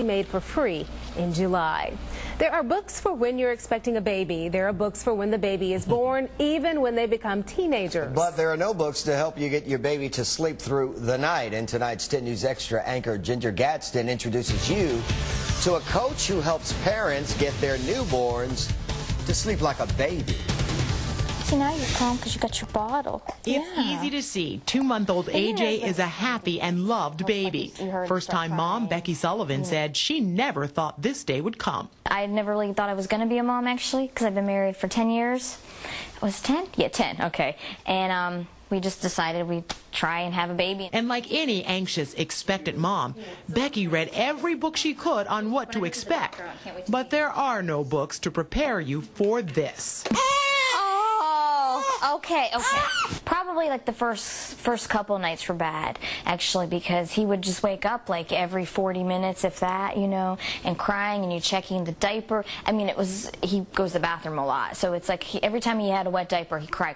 made for free in July. There are books for when you're expecting a baby. There are books for when the baby is born, even when they become teenagers. But there are no books to help you get your baby to sleep through the night. And tonight's 10 News Extra anchor Ginger Gadsden introduces you to a coach who helps parents get their newborns to sleep like a baby. See, now you're calm because you got your bottle. It's easy to see. 2-month-old AJ is a happy and loved baby. First-time mom Becky Sullivan said she never thought this day would come. I never really thought I was going to be a mom, actually, because I've been married for 10 years. Was it 10? Yeah, 10. Okay. And we just decided we'd try and have a baby. And like any anxious, expectant mom, Becky read every book she could on what to expect. But there are no books to prepare you for this. Okay. Probably like the first couple nights were bad, actually, because he would just wake up like every 40 minutes, if that, you know, and crying, and you checking the diaper. I mean, he goes to the bathroom a lot, so it's like every time he had a wet diaper, he cried.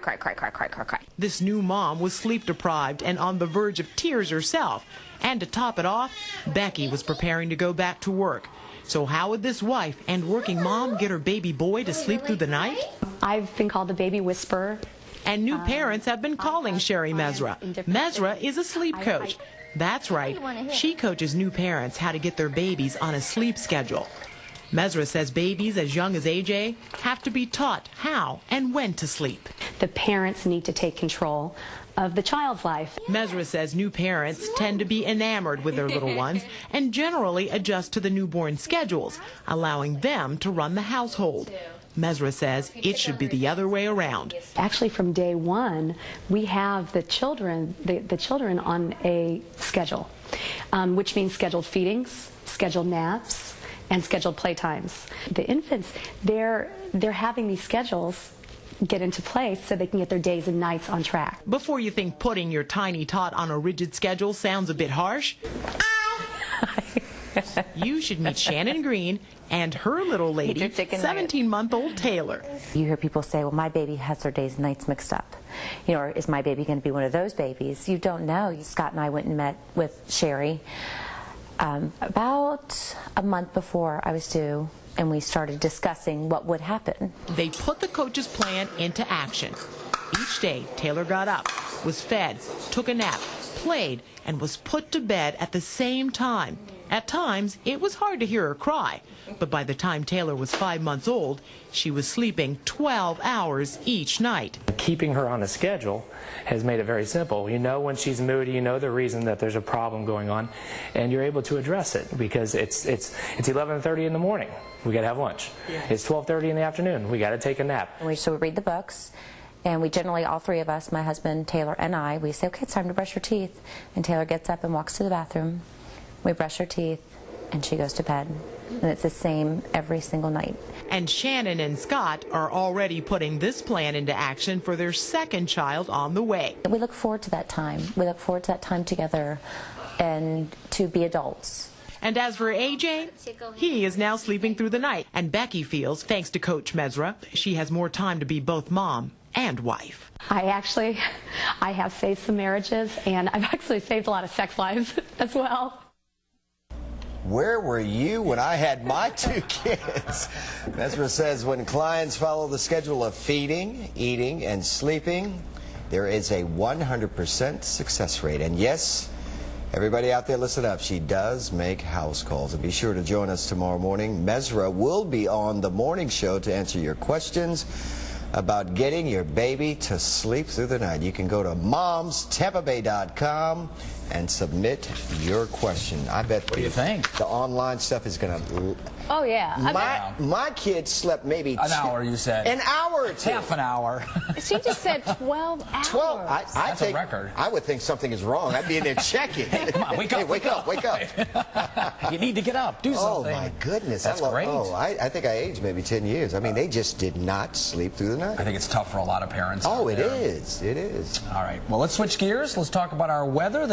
This new mom was sleep deprived and on the verge of tears herself. And to top it off, Becky was preparing to go back to work. So how would this wife and working mom get her baby boy to sleep through the night? I've been called the baby whisperer. And new parents have been calling Sherry Mesra. Mesra is a sleep coach. That's right. She coaches new parents how to get their babies on a sleep schedule. Mesra says babies as young as AJ have to be taught how and when to sleep. The parents need to take control of the child's life. Mesra says new parents tend to be enamored with their little ones and generally adjust to the newborn schedules, allowing them to run the household. Mesra says it should be the other way around. Actually, from day one, we have the children on a schedule, which means scheduled feedings, scheduled naps, and scheduled playtimes. The infants, they're having these schedules get into place so they can get their days and nights on track. Before you think putting your tiny tot on a rigid schedule sounds a bit harsh, you should meet Shannon Green and her little lady, 17-month-old Taylor. You hear people say, well, my baby has their days and nights mixed up. You know, or is my baby going to be one of those babies? You don't know. Scott and I went and met with Sherry about a month before I was due, and we started discussing what would happen. They put the coach's plan into action. Each day, Taylor got up, was fed, took a nap, played, and was put to bed at the same time. At times, it was hard to hear her cry, but by the time Taylor was 5 months old, she was sleeping 12 hours each night. Keeping her on a schedule has made it very simple. You know when she's moody, you know the reason that there's a problem going on, and you're able to address it because it's 11:30 in the morning. We got to have lunch. Yeah. It's 12:30 in the afternoon. We got to take a nap. So we read the books. And we generally, all three of us, my husband, Taylor, and I, we say, okay, it's time to brush your teeth. And Taylor gets up and walks to the bathroom. We brush her teeth, and she goes to bed. And it's the same every single night. And Shannon and Scott are already putting this plan into action for their second child on the way. We look forward to that time. We look forward to that time together and to be adults. And as for AJ, he is now sleeping through the night. And Becky feels, thanks to Coach Mesra, she has more time to be both mom and wife. I have saved some marriages, and I've actually saved a lot of sex lives as well. Where were you when I had my two kids? Mesra says when clients follow the schedule of feeding, eating, and sleeping, there is a 100% success rate. And yes, everybody out there, listen up. She does make house calls. And be sure to join us tomorrow morning. Mesra will be on the morning show to answer your questions about getting your baby to sleep through the night. You can go to momstampabay.com and submit your question. I bet what do you think? The online stuff is going to... Oh, yeah. My kids slept maybe... An hour, you said. An hour or two. Half an hour. She just said 12 hours. 12. That's a record. I would think something is wrong. I'd be in there checking. Hey, come on, wake up. Hey, wake up. You need to get up. Do something. Oh, my goodness. That's great. Oh, I think I aged maybe 10 years. I mean, they just did not sleep through the night. I think it's tough for a lot of parents. Oh, it is. It is. All right. Well, let's switch gears. Let's talk about our weather.